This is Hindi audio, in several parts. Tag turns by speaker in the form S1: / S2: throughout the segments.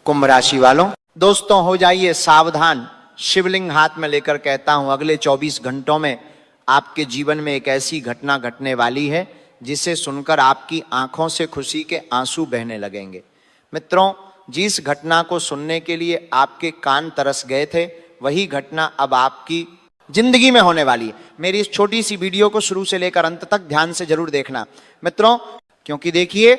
S1: कुंभ राशि वालों, दोस्तों हो जाइए सावधान। शिवलिंग हाथ में लेकर कहता हूं, अगले 24 घंटों में आपके जीवन में एक ऐसी घटना घटने वाली है जिसे सुनकर आपकी आंखों से खुशी के आंसू बहने लगेंगे। मित्रों, जिस घटना को सुनने के लिए आपके कान तरस गए थे, वही घटना अब आपकी जिंदगी में होने वाली है। मेरी इस छोटी सी वीडियो को शुरू से लेकर अंत तक ध्यान से जरूर देखना मित्रों, क्योंकि देखिए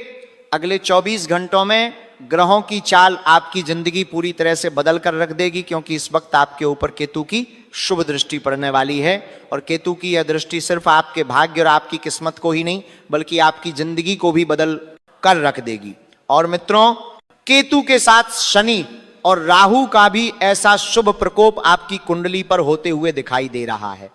S1: अगले 24 घंटों में ग्रहों की चाल आपकी जिंदगी पूरी तरह से बदल कर रख देगी। क्योंकि इस वक्त आपके ऊपर केतु की शुभ दृष्टि पड़ने वाली है, और केतु की यह दृष्टि सिर्फ आपके भाग्य और आपकी किस्मत को ही नहीं बल्कि आपकी जिंदगी को भी बदल कर रख देगी। और मित्रों, केतु के साथ शनि और राहु का भी ऐसा शुभ प्रकोप आपकी कुंडली पर होते हुए दिखाई दे रहा है,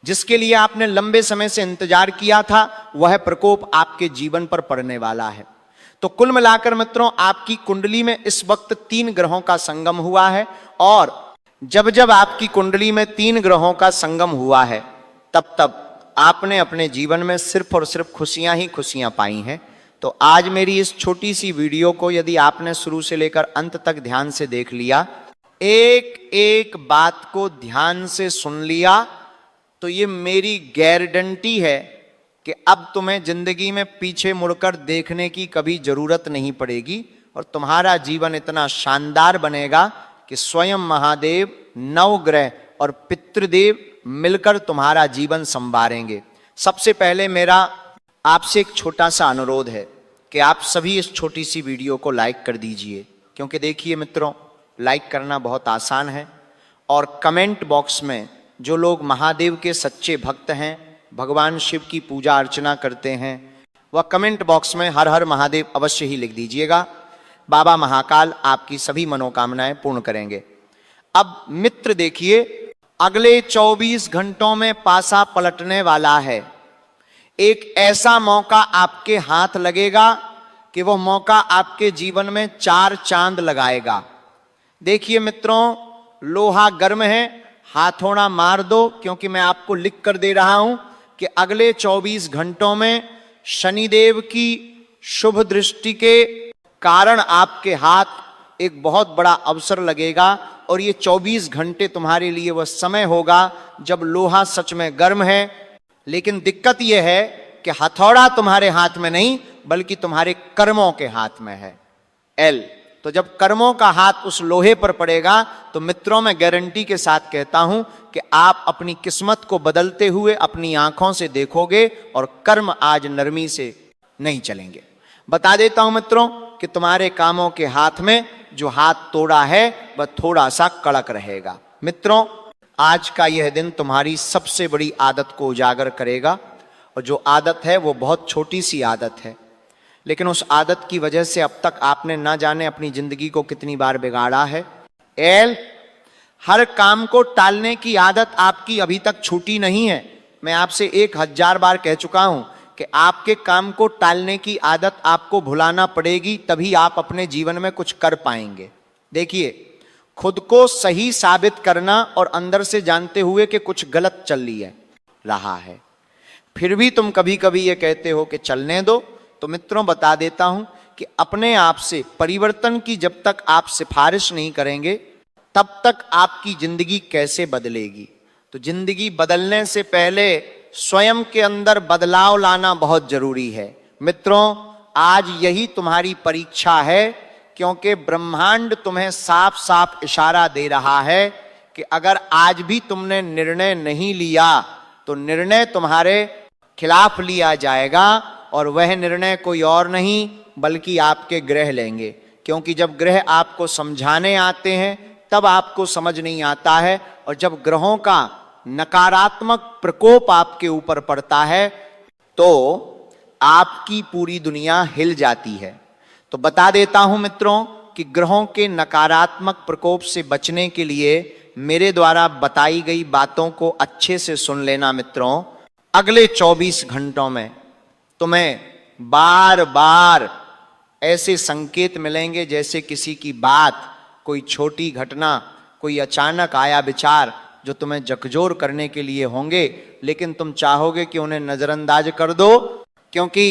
S1: जिसके लिए आपने लंबे समय से इंतजार किया था, वह प्रकोप आपके जीवन पर पड़ने वाला है। तो कुल मिलाकर मित्रों, आपकी कुंडली में इस वक्त 3 ग्रहों का संगम हुआ है, और जब जब आपकी कुंडली में 3 ग्रहों का संगम हुआ है, तब तब आपने अपने जीवन में सिर्फ और सिर्फ खुशियां ही खुशियां पाई हैं। तो आज मेरी इस छोटी सी वीडियो को यदि आपने शुरू से लेकर अंत तक ध्यान से देख लिया, एक एक बात को ध्यान से सुन लिया, तो ये मेरी गारंटी है कि अब तुम्हें जिंदगी में पीछे मुड़कर देखने की कभी जरूरत नहीं पड़ेगी, और तुम्हारा जीवन इतना शानदार बनेगा कि स्वयं महादेव, नवग्रह और पितृदेव मिलकर तुम्हारा जीवन संवारेंगे। सबसे पहले मेरा आपसे एक छोटा सा अनुरोध है कि आप सभी इस छोटी सी वीडियो को लाइक कर दीजिए, क्योंकि देखिए मित्रों, लाइक करना बहुत आसान है, और कमेंट बॉक्स में जो लोग महादेव के सच्चे भक्त हैं, भगवान शिव की पूजा अर्चना करते हैं, वह कमेंट बॉक्स में हर हर महादेव अवश्य ही लिख दीजिएगा। बाबा महाकाल आपकी सभी मनोकामनाएं पूर्ण करेंगे। अब मित्र देखिए, अगले 24 घंटों में पासा पलटने वाला है। एक ऐसा मौका आपके हाथ लगेगा कि वह मौका आपके जीवन में 4 चांद लगाएगा। देखिए मित्रों, लोहा गर्म है, हाथोड़ा मार दो, क्योंकि मैं आपको लिख कर दे रहा हूं कि अगले 24 घंटों में शनिदेव की शुभ दृष्टि के कारण आपके हाथ एक बहुत बड़ा अवसर लगेगा, और ये 24 घंटे तुम्हारे लिए वह समय होगा जब लोहा सच में गर्म है। लेकिन दिक्कत यह है कि हथौड़ा तुम्हारे हाथ में नहीं बल्कि तुम्हारे कर्मों के हाथ में है, एल। तो जब कर्मों का हाथ उस लोहे पर पड़ेगा, तो मित्रों मैं गारंटी के साथ कहता हूं कि आप अपनी किस्मत को बदलते हुए अपनी आंखों से देखोगे, और कर्म आज नरमी से नहीं चलेंगे। बता देता हूं मित्रों कि तुम्हारे कामों के हाथ में जो हाथ तोड़ा है वह थोड़ा सा कड़क रहेगा। मित्रों, आज का यह दिन तुम्हारी सबसे बड़ी आदत को उजागर करेगा, और जो आदत है वो बहुत छोटी सी आदत है, लेकिन उस आदत की वजह से अब तक आपने ना जाने अपनी जिंदगी को कितनी बार बिगाड़ा है। एल, हर काम को टालने की आदत आपकी अभी तक छूटी नहीं है। मैं आपसे 1000 बार कह चुका हूं कि आपके काम को टालने की आदत आपको भुलाना पड़ेगी, तभी आप अपने जीवन में कुछ कर पाएंगे। देखिए, खुद को सही साबित करना और अंदर से जानते हुए कि कुछ गलत चल रहा है, फिर भी तुम कभी कभी ये कहते हो कि चलने दो। तो मित्रों बता देता हूं कि अपने आप से परिवर्तन की जब तक आप सिफारिश नहीं करेंगे, तब तक आपकी जिंदगी कैसे बदलेगी। तो जिंदगी बदलने से पहले स्वयं के अंदर बदलाव लाना बहुत जरूरी है। मित्रों, आज यही तुम्हारी परीक्षा है, क्योंकि ब्रह्मांड तुम्हें साफ साफ इशारा दे रहा है कि अगर आज भी तुमने निर्णय नहीं लिया तो निर्णय तुम्हारे खिलाफ लिया जाएगा, और वह निर्णय कोई और नहीं बल्कि आपके ग्रह लेंगे। क्योंकि जब ग्रह आपको समझाने आते हैं तब आपको समझ नहीं आता है, और जब ग्रहों का नकारात्मक प्रकोप आपके ऊपर पड़ता है तो आपकी पूरी दुनिया हिल जाती है। तो बता देता हूं मित्रों कि ग्रहों के नकारात्मक प्रकोप से बचने के लिए मेरे द्वारा बताई गई बातों को अच्छे से सुन लेना। मित्रों, अगले 24 घंटों में तुम्हें बार बार ऐसे संकेत मिलेंगे जैसे किसी की बात, कोई छोटी घटना, कोई अचानक आया विचार जो तुम्हें झकझोर करने के लिए होंगे, लेकिन तुम चाहोगे कि उन्हें नजरअंदाज कर दो, क्योंकि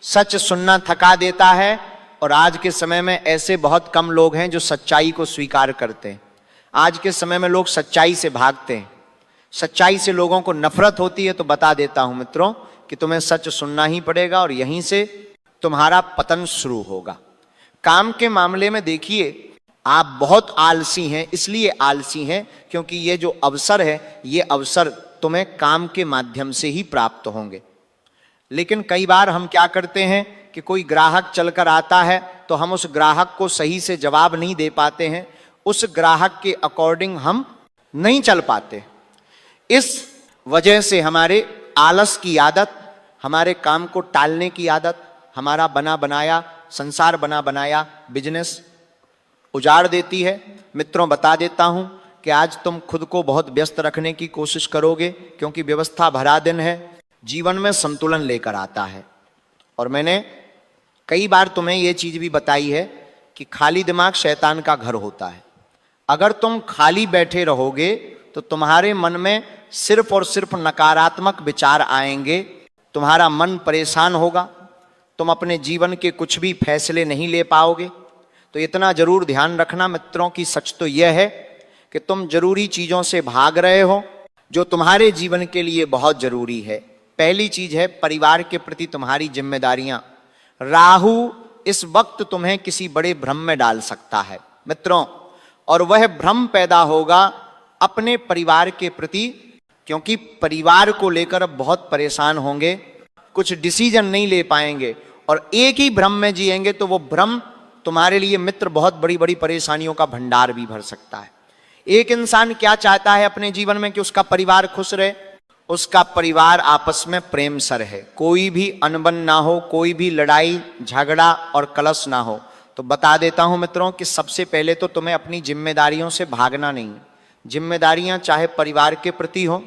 S1: सच सुनना थका देता है और आज के समय में ऐसे बहुत कम लोग हैं जो सच्चाई को स्वीकार करते हैं। आज के समय में लोग सच्चाई से भागते हैं, सच्चाई से लोगों को नफरत होती है। तो बता देता हूं मित्रों कि तुम्हें सच सुनना ही पड़ेगा और यहीं से तुम्हारा पतन शुरू होगा। काम के मामले में देखिए, आप बहुत आलसी हैं। इसलिए आलसी हैं क्योंकि ये जो अवसर है, ये अवसर तुम्हें काम के माध्यम से ही प्राप्त होंगे। लेकिन कई बार हम क्या करते हैं कि कोई ग्राहक चलकर आता है तो हम उस ग्राहक को सही से जवाब नहीं दे पाते हैं, उस ग्राहक के अकॉर्डिंग हम नहीं चल पाते। इस वजह से हमारे आलस की आदत, हमारे काम को टालने की आदत, हमारा बना बनाया संसार, बना बनाया बिजनेस उजाड़ देती है। मित्रों, बता देता हूं कि आज तुम खुद को बहुत व्यस्त रखने की कोशिश करोगे क्योंकि व्यवस्था भरा दिन है, जीवन में संतुलन लेकर आता है। और मैंने कई बार तुम्हें यह चीज भी बताई है कि खाली दिमाग शैतान का घर होता है। अगर तुम खाली बैठे रहोगे तो तुम्हारे मन में सिर्फ और सिर्फ नकारात्मक विचार आएंगे, तुम्हारा मन परेशान होगा, तुम अपने जीवन के कुछ भी फैसले नहीं ले पाओगे। तो इतना जरूर ध्यान रखना मित्रों की सच तो यह है कि तुम जरूरी चीजों से भाग रहे हो जो तुम्हारे जीवन के लिए बहुत जरूरी है। पहली चीज है परिवार के प्रति तुम्हारी जिम्मेदारियां। राहु इस वक्त तुम्हें किसी बड़े भ्रम में डाल सकता है मित्रों, और वह भ्रम पैदा होगा अपने परिवार के प्रति, क्योंकि परिवार को लेकर अब बहुत परेशान होंगे, कुछ डिसीजन नहीं ले पाएंगे और एक ही भ्रम में जिएंगे। तो वो भ्रम तुम्हारे लिए मित्र बहुत बड़ी बड़ी परेशानियों का भंडार भी भर सकता है। एक इंसान क्या चाहता है अपने जीवन में कि उसका परिवार खुश रहे, उसका परिवार आपस में प्रेम सर है, कोई भी अनबन ना हो, कोई भी लड़ाई झगड़ा और कलश ना हो। तो बता देता हूं मित्रों कि सबसे पहले तो तुम्हें अपनी जिम्मेदारियों से भागना नहीं। जिम्मेदारियां चाहे परिवार के प्रति हो,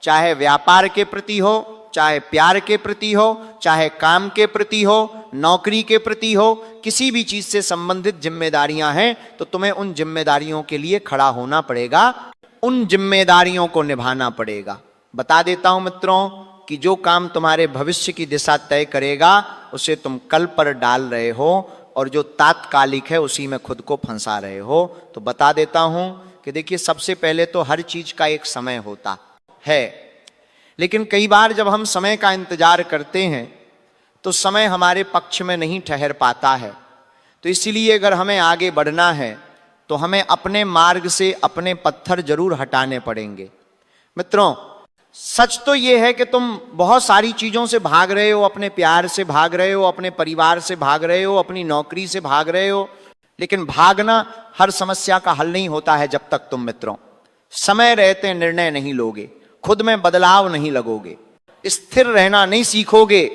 S1: चाहे व्यापार के प्रति हो, चाहे प्यार के प्रति हो, चाहे काम के प्रति हो, नौकरी के प्रति हो, किसी भी चीज से संबंधित जिम्मेदारियां हैं तो तुम्हें उन जिम्मेदारियों के लिए खड़ा होना पड़ेगा, उन जिम्मेदारियों को निभाना पड़ेगा। बता देता हूं मित्रों कि जो काम तुम्हारे भविष्य की दिशा तय करेगा उसे तुम कल पर डाल रहे हो और जो तात्कालिक है उसी में खुद को फंसा रहे हो। तो बता देता हूं कि देखिए, सबसे पहले तो हर चीज का एक समय होता है, लेकिन कई बार जब हम समय का इंतजार करते हैं तो समय हमारे पक्ष में नहीं ठहर पाता है। तो इसीलिए अगर हमें आगे बढ़ना है तो हमें अपने मार्ग से अपने पत्थर जरूर हटाने पड़ेंगे। मित्रों, सच तो यह है कि तुम बहुत सारी चीजों से भाग रहे हो, अपने प्यार से भाग रहे हो, अपने परिवार से भाग रहे हो, अपनी नौकरी से भाग रहे हो, लेकिन भागना हर समस्या का हल नहीं होता है। जब तक तुम मित्रों समय रहते निर्णय नहीं लोगे, खुद में बदलाव नहीं लगोगे, स्थिर रहना नहीं सीखोगे,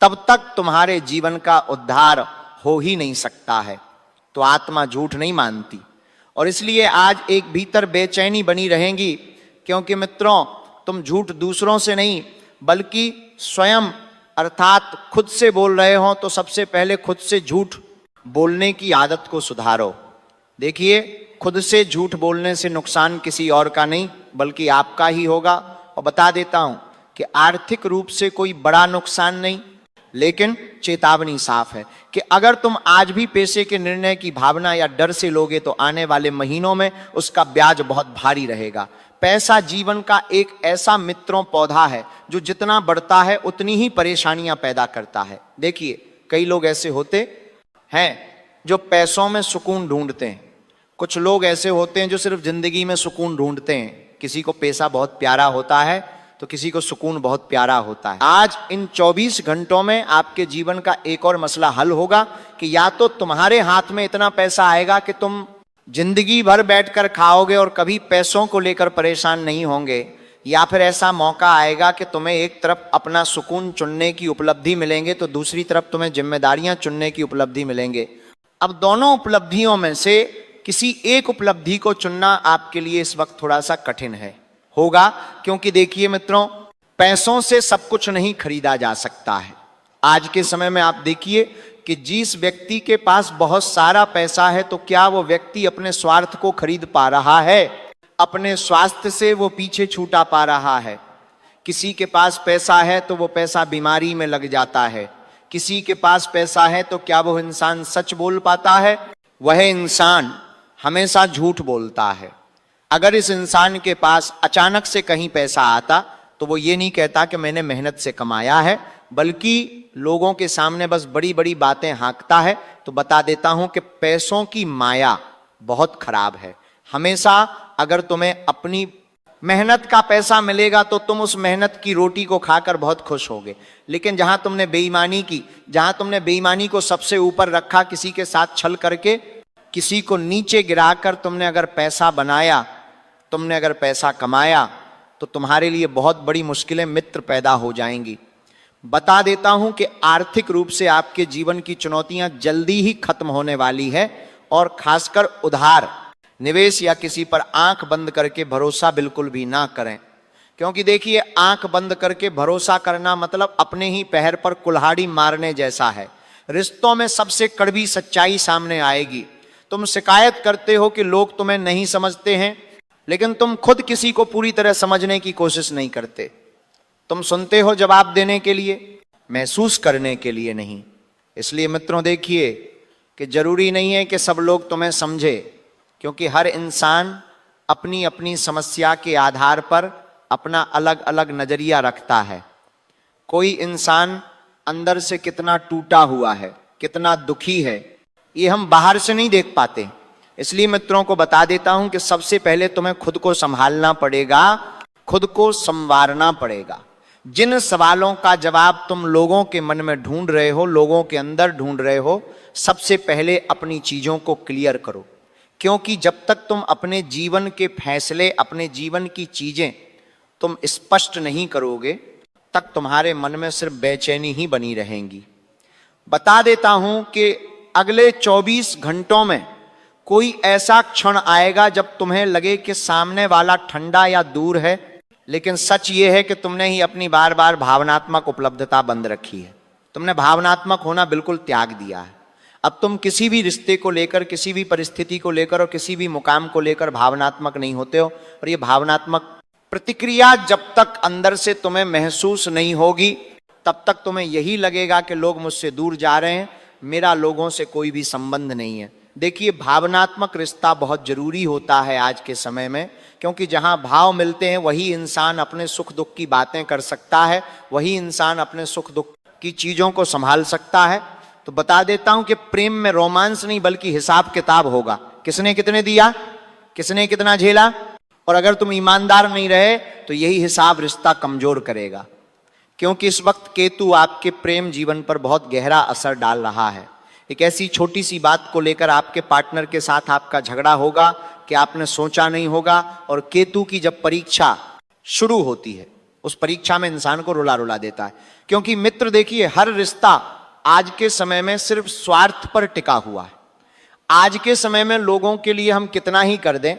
S1: तब तक तुम्हारे जीवन का उद्धार हो ही नहीं सकता है। तो आत्मा झूठ नहीं मानती और इसलिए आज एक भीतर बेचैनी बनी रहेगी, क्योंकि मित्रों तुम झूठ दूसरों से नहीं बल्कि स्वयं अर्थात खुद से बोल रहे हो। तो सबसे पहले खुद से झूठ बोलने की आदत को सुधारो। देखिए, खुद से झूठ बोलने से नुकसान किसी और का नहीं बल्कि आपका ही होगा। और बता देता हूं कि आर्थिक रूप से कोई बड़ा नुकसान नहीं, लेकिन चेतावनी साफ है कि अगर तुम आज भी पैसे के निर्णय की भावना या डर से लोगे तो आने वाले महीनों में उसका ब्याज बहुत भारी रहेगा। पैसा जीवन का एक ऐसा मित्रों पौधा है जो जितना बढ़ता है उतनी ही परेशानियां पैदा करता है। देखिए, कई लोग ऐसे होते हैं जो पैसों में सुकून ढूंढते हैं, कुछ लोग ऐसे होते हैं जो सिर्फ जिंदगी में सुकून ढूंढते हैं। किसी को पैसा बहुत प्यारा होता है तो किसी को सुकून बहुत प्यारा होता है। आज इन 24 घंटों में आपके जीवन का एक और मसला हल होगा कि या तो तुम्हारे हाथ में इतना पैसा आएगा कि तुम जिंदगी भर बैठकर खाओगे और कभी पैसों को लेकर परेशान नहीं होंगे, या फिर ऐसा मौका आएगा कि तुम्हें एक तरफ अपना सुकून चुनने की उपलब्धि मिलेंगे तो दूसरी तरफ तुम्हें जिम्मेदारियां चुनने की उपलब्धि मिलेंगे। अब दोनों उपलब्धियों में से किसी एक उपलब्धि को चुनना आपके लिए इस वक्त थोड़ा सा कठिन होगा, क्योंकि देखिए मित्रों, पैसों से सब कुछ नहीं खरीदा जा सकता है। आज के समय में आप देखिए कि जिस व्यक्ति के पास बहुत सारा पैसा है तो क्या वो व्यक्ति अपने स्वार्थ को खरीद पा रहा है? अपने स्वास्थ्य से वो पीछे छूटा पा रहा है। किसी के पास पैसा है तो वो पैसा बीमारी में लग जाता है, किसी के पास पैसा है तो क्या वो इंसान सच बोल पाता है? वह इंसान हमेशा झूठ बोलता है। अगर इस इंसान के पास अचानक से कहीं पैसा आता तो वो ये नहीं कहता कि मैंने मेहनत से कमाया है, बल्कि लोगों के सामने बस बड़ी बड़ी बातें हाँकता है। तो बता देता हूं कि पैसों की माया बहुत खराब है। हमेशा अगर तुम्हें अपनी मेहनत का पैसा मिलेगा तो तुम उस मेहनत की रोटी को खाकर बहुत खुश होगे, लेकिन जहां तुमने बेईमानी की, जहां तुमने बेईमानी को सबसे ऊपर रखा, किसी के साथ छल करके किसी को नीचे गिराकर तुमने अगर पैसा बनाया, तुमने अगर पैसा कमाया, तो तुम्हारे लिए बहुत बड़ी मुश्किलें मित्र पैदा हो जाएंगी। बता देता हूं कि आर्थिक रूप से आपके जीवन की चुनौतियां जल्दी ही खत्म होने वाली है, और खासकर उधार निवेश या किसी पर आंख बंद करके भरोसा बिल्कुल भी ना करें। क्योंकि देखिए, आंख बंद करके भरोसा करना मतलब अपने ही पैर पर कुल्हाड़ी मारने जैसा है। रिश्तों में सबसे कड़वी सच्चाई सामने आएगी। तुम शिकायत करते हो कि लोग तुम्हें नहीं समझते हैं, लेकिन तुम खुद किसी को पूरी तरह समझने की कोशिश नहीं करते। तुम सुनते हो जवाब देने के लिए, महसूस करने के लिए नहीं। इसलिए मित्रों, देखिए कि जरूरी नहीं है कि सब लोग तुम्हें समझे, क्योंकि हर इंसान अपनी अपनी समस्या के आधार पर अपना अलग अलग नजरिया रखता है। कोई इंसान अंदर से कितना टूटा हुआ है, कितना दुखी है, ये हम बाहर से नहीं देख पाते। इसलिए मित्रों को बता देता हूं कि सबसे पहले तुम्हें खुद को संभालना पड़ेगा, खुद को संवारना पड़ेगा। जिन सवालों का जवाब तुम लोगों के मन में ढूंढ रहे हो, लोगों के अंदर ढूंढ रहे हो, सबसे पहले अपनी चीजों को क्लियर करो। क्योंकि जब तक तुम अपने जीवन के फैसले, अपने जीवन की चीजें तुम स्पष्ट नहीं करोगे, तक तुम्हारे मन में सिर्फ बेचैनी ही बनी रहेंगी। बता देता हूं कि अगले 24 घंटों में कोई ऐसा क्षण आएगा जब तुम्हें लगे कि सामने वाला ठंडा या दूर है, लेकिन सच ये है कि तुमने ही अपनी बार बार भावनात्मक उपलब्धता बंद रखी है। तुमने भावनात्मक होना बिल्कुल त्याग दिया है। अब तुम किसी भी रिश्ते को लेकर, किसी भी परिस्थिति को लेकर और किसी भी मुकाम को लेकर भावनात्मक नहीं होते हो। और ये भावनात्मक प्रतिक्रिया जब तक अंदर से तुम्हें महसूस नहीं होगी, तब तक तुम्हें यही लगेगा कि लोग मुझसे दूर जा रहे हैं, मेरा लोगों से कोई भी संबंध नहीं है। देखिए, भावनात्मक रिश्ता बहुत जरूरी होता है आज के समय में, क्योंकि जहां भाव मिलते हैं वही इंसान अपने सुख दुख की बातें कर सकता है, वही इंसान अपने सुख दुख की चीजों को संभाल सकता है। तो बता देता हूं कि प्रेम में रोमांस नहीं बल्कि हिसाब किताब होगा। किसने कितने दिया, किसने कितना झेला, और अगर तुम ईमानदार नहीं रहे तो यही हिसाब रिश्ता कमजोर करेगा। क्योंकि इस वक्त केतु आपके प्रेम जीवन पर बहुत गहरा असर डाल रहा है। एक ऐसी छोटी सी बात को लेकर आपके पार्टनर के साथ आपका झगड़ा होगा कि आपने सोचा नहीं होगा, और केतु की जब परीक्षा शुरू होती है, उस परीक्षा में इंसान को रुला रुला देता है। क्योंकि मित्र देखिए, हर रिश्ता आज के समय में सिर्फ स्वार्थ पर टिका हुआ है। आज के समय में लोगों के लिए हम कितना ही कर दें,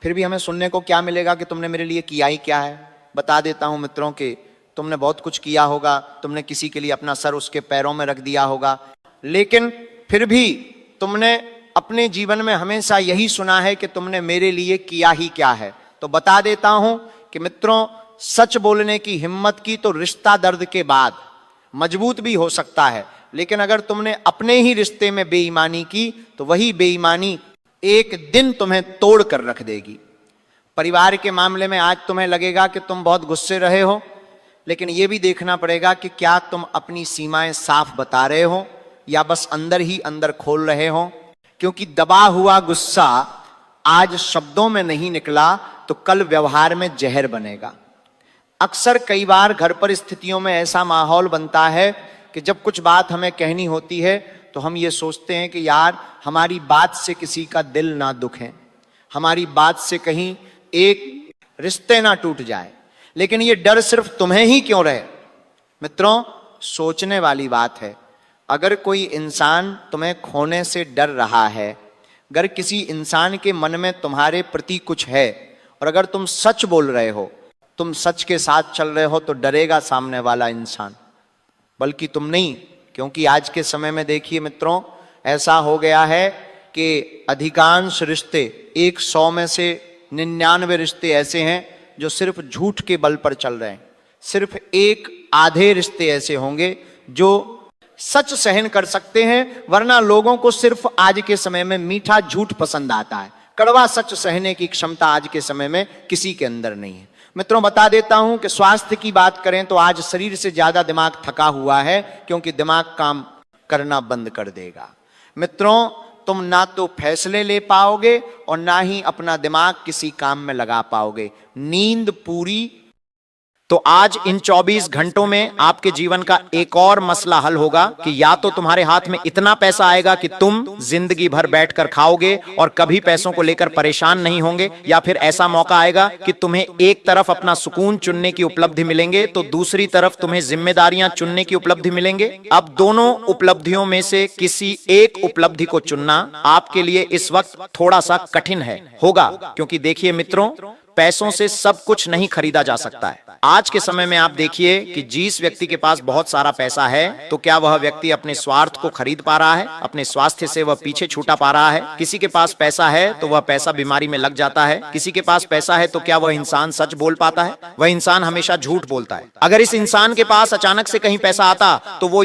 S1: फिर भी हमें सुनने को क्या मिलेगा कि तुमने मेरे लिए किया ही क्या है। बता देता हूं मित्रों कि तुमने बहुत कुछ किया होगा, तुमने किसी के लिए अपना सर उसके पैरों में रख दिया होगा, लेकिन फिर भी तुमने अपने जीवन में हमेशा यही सुना है कि तुमने मेरे लिए किया ही क्या है। तो बता देता हूं कि मित्रों, सच बोलने की हिम्मत की तो रिश्ता दर्द के बाद मजबूत भी हो सकता है, लेकिन अगर तुमने अपने ही रिश्ते में बेईमानी की तो वही बेईमानी एक दिन तुम्हें तोड़ कर रख देगी। परिवार के मामले में आज तुम्हें लगेगा कि तुम बहुत गुस्से रहे हो, लेकिन यह भी देखना पड़ेगा कि क्या तुम अपनी सीमाएं साफ बता रहे हो या बस अंदर ही अंदर खोल रहे हो। क्योंकि दबा हुआ गुस्सा आज शब्दों में नहीं निकला तो कल व्यवहार में जहर बनेगा। अक्सर कई बार घर पर स्थितियों में ऐसा माहौल बनता है कि जब कुछ बात हमें कहनी होती है तो हम ये सोचते हैं कि यार हमारी बात से किसी का दिल ना दुखे, हमारी बात से कहीं एक रिश्ते ना टूट जाए। लेकिन ये डर सिर्फ तुम्हें ही क्यों रहे? मित्रों, सोचने वाली बात है। अगर कोई इंसान तुम्हें खोने से डर रहा है, अगर किसी इंसान के मन में तुम्हारे प्रति कुछ है, और अगर तुम सच बोल रहे हो, तुम सच के साथ चल रहे हो, तो डरेगा सामने वाला इंसान, बल्कि तुम नहीं। क्योंकि आज के समय में देखिए मित्रों, ऐसा हो गया है कि अधिकांश रिश्ते, 100 में से 99 रिश्ते ऐसे हैं जो सिर्फ झूठ के बल पर चल रहे हैं। सिर्फ एक आधे रिश्ते ऐसे होंगे जो सच सहन कर सकते हैं, वरना लोगों को सिर्फ आज के समय में मीठा झूठ पसंद आता है। कड़वा सच सहने की क्षमता आज के समय में किसी के अंदर नहीं है। मित्रों, बता देता हूं कि स्वास्थ्य की बात करें तो आज शरीर से ज्यादा दिमाग थका हुआ है, क्योंकि दिमाग काम करना बंद कर देगा। मित्रों, तुम ना तो फैसले ले पाओगे और ना ही अपना दिमाग किसी काम में लगा पाओगे। नींद पूरी। तो आज इन 24 घंटों में आपके जीवन का एक और मसला हल होगा कि या तो तुम्हारे हाथ में इतना पैसा आएगा कि तुम जिंदगी भर बैठकर खाओगे और कभी पैसों को लेकर परेशान नहीं होंगे, या फिर ऐसा मौका आएगा कि तुम्हें एक तरफ अपना सुकून चुनने की उपलब्धि मिलेंगे तो दूसरी तरफ तुम्हें जिम्मेदारियां चुनने की उपलब्धि मिलेंगे। अब दोनों उपलब्धियों में से किसी एक उपलब्धि को चुनना आपके लिए इस वक्त थोड़ा सा कठिन होगा, क्योंकि देखिए मित्रों, पैसों से सब कुछ नहीं खरीदा जा सकता है। आज के समय में आप देखिए कि जिस व्यक्ति के पास बहुत सारा पैसा है, तो क्या वह व्यक्ति अपने स्वार्थ को खरीद पा रहा है? अपने स्वास्थ्य से वह पीछे छूटा पा रहा है? किसी के पास पैसा है तो वह पैसा बीमारी में लग जाता है। किसी के पास पैसा है तो क्या वह इंसान सच बोल पाता है? वह इंसान हमेशा झूठ बोलता है। अगर इस इंसान के पास अचानक से कहीं पैसा आता तो वो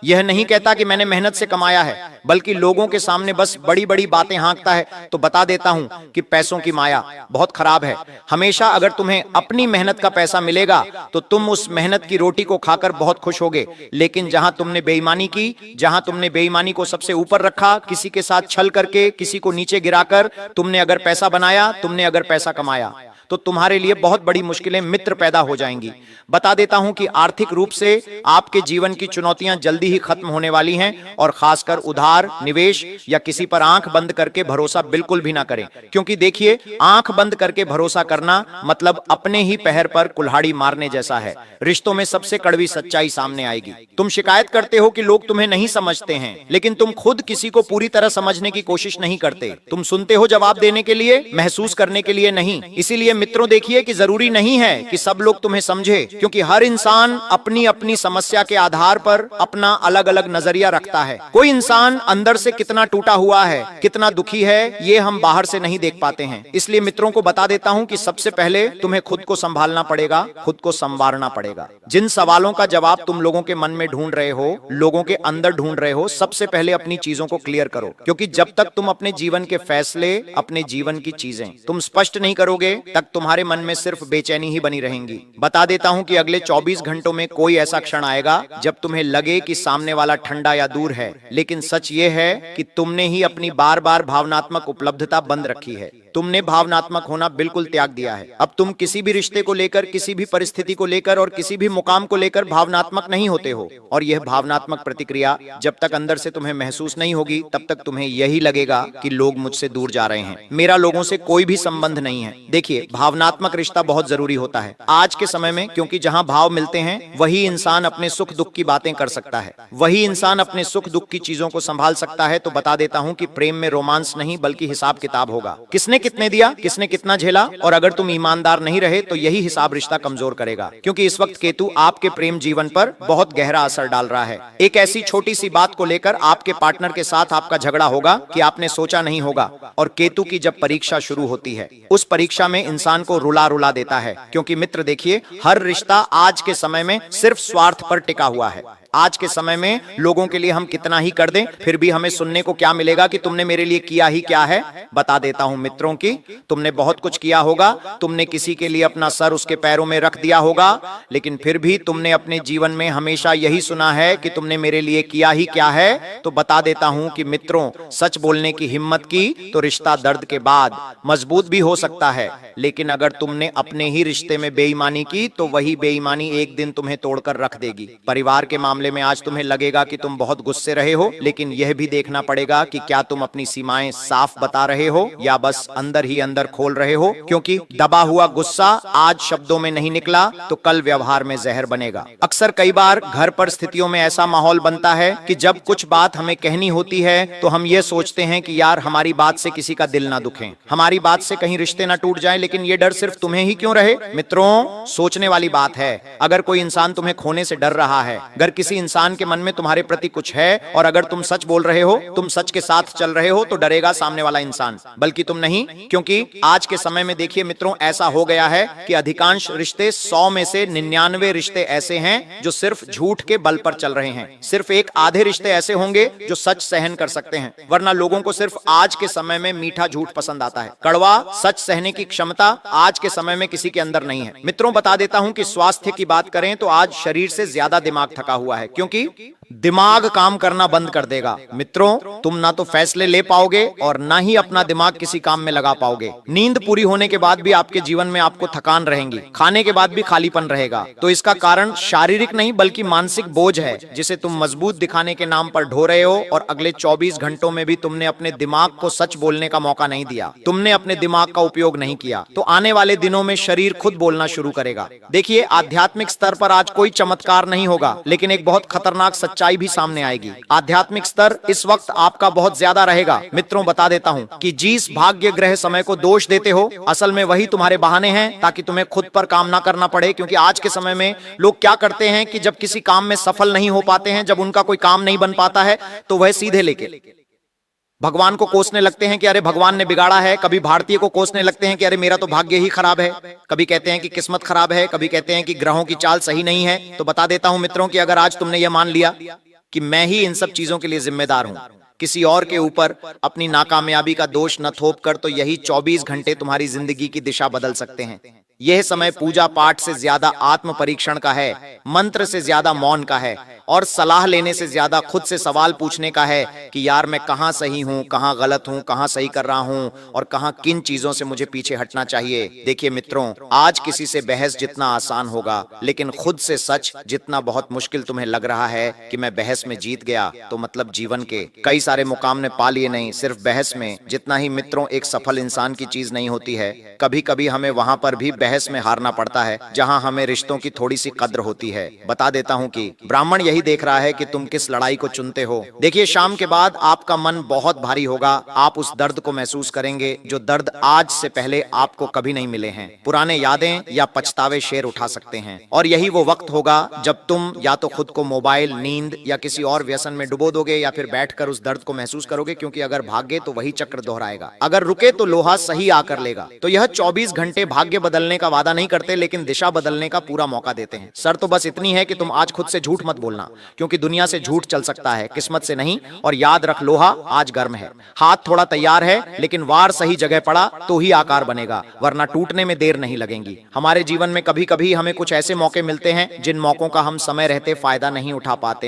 S1: यह नहीं कहता कि मैंने मेहनत से कमाया है, बल्कि लोगों के सामने बस बड़ी बड़ी बातें हाँकता है। तो बता देता हूं कि पैसों की माया बहुत खराब है। हमेशा अगर तुम्हें अपनी मेहनत का पैसा मिलेगा तो तुम उस मेहनत की रोटी को खाकर बहुत खुश होगे, लेकिन जहां तुमने बेईमानी की, जहां तुमने बेईमानी को सबसे ऊपर रखा, किसी के साथ छल करके, किसी को नीचे गिराकर तुमने अगर पैसा बनाया, तुमने अगर पैसा कमाया, तो तुम्हारे लिए बहुत बड़ी मुश्किलें मित्र पैदा हो जाएंगी। बता देता हूं कि आर्थिक रूप से आपके जीवन की चुनौतियां जल्दी ही खत्म होने वाली हैं, और खासकर उधार, निवेश या किसी पर आंख बंद करके भरोसा बिल्कुल भी ना करें, क्योंकि देखिए, आंख बंद करके भरोसा करना मतलब अपने ही पैर पर कुल्हाड़ी मारने जैसा है। रिश्तों में सबसे कड़वी सच्चाई सामने आएगी। तुम शिकायत करते हो कि लोग तुम्हें नहीं समझते हैं, लेकिन तुम खुद किसी को पूरी तरह समझने की कोशिश नहीं करते। तुम सुनते हो जवाब देने के लिए, महसूस करने के लिए नहीं। इसीलिए मित्रों, देखिए कि जरूरी नहीं है कि सब लोग तुम्हें समझे, क्योंकि हर इंसान अपनी अपनी समस्या के आधार पर अपना अलग अलग नजरिया रखता है। कोई इंसान अंदर से कितना टूटा हुआ है, कितना दुखी है, ये हम बाहर से नहीं देख पाते हैं। इसलिए मित्रों को बता देता हूं कि सबसे पहले तुम्हें खुद को संभालना पड़ेगा, खुद को संवारना पड़ेगा। जिन सवालों का जवाब तुम लोगों के मन में ढूंढ रहे हो, लोगों के अंदर ढूंढ रहे हो, सबसे पहले अपनी चीजों को क्लियर करो, क्योंकि जब तक तुम अपने जीवन के फैसले, अपने जीवन की चीजें तुम स्पष्ट नहीं करोगे, तब तुम्हारे मन में सिर्फ बेचैनी ही बनी रहेंगी। बता देता हूं कि अगले 24 घंटों में कोई ऐसा क्षण आएगा जब तुम्हें लगे कि सामने वाला ठंडा या दूर है, लेकिन सच ये है कि तुमने ही अपनी बार बार भावनात्मक उपलब्धता बंद रखी है। तुमने भावनात्मक होना बिल्कुल त्याग दिया है। अब तुम किसी भी रिश्ते को लेकर, किसी भी परिस्थिति को लेकर और किसी भी मुकाम को लेकर भावनात्मक नहीं होते हो, और यह भावनात्मक प्रतिक्रिया जब तक अंदर से तुम्हें महसूस नहीं होगी, तब तक तुम्हें यही लगेगा कि लोग मुझसे दूर जा रहे हैं, मेरा लोगों से कोई भी संबंध नहीं है। देखिए, भावनात्मक रिश्ता बहुत जरूरी होता है आज के समय में, क्योंकि जहां भाव मिलते हैं वही इंसान अपने सुख दुख की बातें कर सकता है, वही इंसान अपने सुख दुख की चीजों को संभाल सकता है। तो बता देता हूं कि प्रेम में रोमांस नहीं बल्कि हिसाब किताब होगा। किसने कितने दिया, किसने कितना झेला, और अगर तुम ईमानदार नहीं रहे तो यही हिसाब रिश्ता कमजोर करेगा, क्योंकि इस वक्त केतु आपके प्रेम जीवन पर बहुत गहरा असर डाल रहा है। एक ऐसी छोटी सी बात को लेकर आपके पार्टनर के साथ आपका झगड़ा होगा कि आपने सोचा नहीं होगा, और केतु की जब परीक्षा शुरू होती है, उस परीक्षा में इंसान को रुला रुला देता है। क्योंकि मित्र देखिए, हर रिश्ता आज के समय में सिर्फ स्वार्थ पर टिका हुआ है। आज के समय में लोगों के लिए हम कितना ही कर दें, फिर भी हमें सुनने को क्या मिलेगा कि तुमने मेरे लिए किया ही क्या है। बता देता हूं मित्रों की तुमने बहुत कुछ किया होगा, तुमने किसी के लिए अपना सर उसके पैरों में रख दिया होगा, लेकिन फिर भी तुमने अपने जीवन में हमेशा यही सुना है कि तुमने मेरे लिए किया ही क्या है। तो बता देता हूं कि मित्रों, सच बोलने की हिम्मत की तो रिश्ता दर्द के बाद मजबूत भी हो सकता है, लेकिन अगर तुमने अपने ही रिश्ते में बेईमानी की तो वही बेईमानी एक दिन तुम्हें तोड़कर रख देगी। परिवार के मामले में आज तुम्हें लगेगा कि तुम बहुत गुस्से रहे हो, लेकिन यह भी देखना पड़ेगा कि क्या तुम अपनी सीमाएं साफ बता रहे हो या बस अंदर ही अंदर खोल रहे हो, क्योंकि दबा हुआ गुस्सा आज शब्दों में नहीं निकला तो कल व्यवहार में जहर बनेगा। अक्सर कई बार घर पर स्थितियों में ऐसा माहौल बनता है कि जब कुछ बात हमें कहनी होती है तो हम ये सोचते हैं कि यार हमारी बात से किसी का दिल ना दुखे, हमारी बात से कहीं रिश्ते ना टूट जाए, लेकिन ये डर सिर्फ तुम्हें ही क्यों रहे। मित्रों, सोचने वाली बात है। अगर कोई इंसान तुम्हें खोने से डर रहा है, अगर किसी इंसान के मन में तुम्हारे प्रति कुछ है और अगर तुम सच बोल रहे हो, तुम सच के साथ चल रहे हो, तो डरेगा सामने वाला इंसान, बल्कि तुम नहीं। क्योंकि आज के समय में देखिए मित्रों, ऐसा हो गया है कि अधिकांश रिश्ते 100 में से 99 रिश्ते ऐसे हैं जो सिर्फ झूठ के बल पर चल रहे हैं। सिर्फ एक आधे रिश्ते ऐसे होंगे जो सच सहन कर सकते हैं, वरना लोगों को सिर्फ आज के समय में मीठा झूठ पसंद आता है। कड़वा सच सहने की क्षमता आज के समय में किसी के अंदर नहीं है। मित्रों, बता देता हूं कि स्वास्थ्य की बात करें तो आज शरीर से ज्यादा दिमाग थका हुआ है, क्योंकि दिमाग काम करना बंद कर देगा। मित्रों, तुम ना तो फैसले ले पाओगे और ना ही अपना दिमाग किसी काम में लगा पाओगे। नींद पूरी होने के बाद भी आपके जीवन में आपको थकान रहेगी, खाने के बाद भी खालीपन रहेगा। तो इसका कारण शारीरिक नहीं बल्कि मानसिक बोझ है, जिसे तुम मजबूत दिखाने के नाम पर ढो रहे हो। और अगले 24 घंटों में भी तुमने अपने दिमाग को सच बोलने का मौका नहीं दिया, तुमने अपने दिमाग का उपयोग नहीं किया। तो आने वाले दिनों में शरीर खुद बोलना शुरू करेगा। देखिए, आध्यात्मिक स्तर पर आज कोई चमत्कार नहीं होगा, लेकिन एक बहुत खतरनाक सच्चाई भी सामने आएगी। आध्यात्मिक स्तर इस वक्त आपका बहुत ज्यादा रहेगा। मित्रों, बता देता हूं कि जिस भाग्य ग्रह समय को दोष देते हो, असल में वही तुम्हारे बहाने हैं ताकि तुम्हें खुद पर काम ना करना पड़े। क्योंकि आज के समय में लोग क्या करते हैं कि जब किसी काम में सफल नहीं हो पाते हैं, जब उनका कोई काम नहीं बन पाता है, तो वह सीधे लेके भगवान को कोसने लगते हैं कि अरे भगवान ने बिगाड़ा है। कभी भारतीय को कोसने लगते हैं कि अरे मेरा तो भाग्य ही खराब है। कभी कहते हैं कि किस्मत खराब है, कभी कहते हैं कि ग्रहों की चाल सही नहीं है। तो बता देता हूं मित्रों कि अगर आज तुमने यह मान लिया कि मैं ही इन सब चीजों के लिए जिम्मेदार हूं, किसी और के ऊपर अपनी नाकामयाबी का दोष न थोप कर, तो यही 24 घंटे तुम्हारी जिंदगी की दिशा बदल सकते हैं। यह समय पूजा पाठ से ज्यादा आत्म परीक्षण का है, मंत्र से ज्यादा मौन का है, और सलाह लेने से ज्यादा खुद से सवाल पूछने का है कि यार मैं कहां सही हूं, कहां गलत हूं, कहां सही कर रहा हूं और कहां किन चीजों से मुझे पीछे हटना चाहिए। देखिए मित्रों, आज किसी से बहस जितना आसान होगा, लेकिन खुद से सच जितना बहुत मुश्किल तुम्हें लग रहा है कि मैं बहस में जीत गया, तो मतलब जीवन के कई सारे मुकाम ने पा लिए नहीं, सिर्फ बहस में। जितना ही मित्रों एक सफल इंसान की चीज नहीं होती है, कभी कभी हमें वहां पर भी बहस में हारना पड़ता है जहां हमें रिश्तों की थोड़ी सी कद्र होती है। बता देता हूं कि ब्राह्मण यही देख रहा है कि तुम किस लड़ाई को चुनते हो। देखिए, शाम के बाद आपका मन बहुत भारी होगा। आप उस दर्द को महसूस करेंगे जो दर्द आज से पहले आपको कभी नहीं मिले हैं। पुराने यादें या पछतावे शेर उठा सकते हैं, और यही वो वक्त होगा जब तुम या तो खुद को मोबाइल, नींद या किसी और व्यसन में डुबो दोगे, या फिर बैठकर उस दर्द को महसूस करोगे। क्योंकि अगर भागे तो वही चक्र दोहराएगा, अगर रुके तो लोहा सही आकर लेगा। तो यह 24 घंटे भाग्य बदलने का वादा नहीं करते, लेकिन दिशा बदलने का पूरा मौका देते हैं। शर्त तो बस इतनी है कि तुम आज खुद से झूठ मत बोलना, क्योंकि दुनिया से झूठ चल सकता है, किस्मत से नहीं। और याद रख, लोहा आज गर्म है, हाथ थोड़ा तैयार है, लेकिन वार सही जगह पड़ा तो ही आकार बनेगा, वरना टूटने में देर नहीं लगेगी। हमारे जीवन में कभी कभी हमें कुछ ऐसे मौके मिलते हैं जिन मौकों का हम समय रहते फायदा नहीं उठा पाते।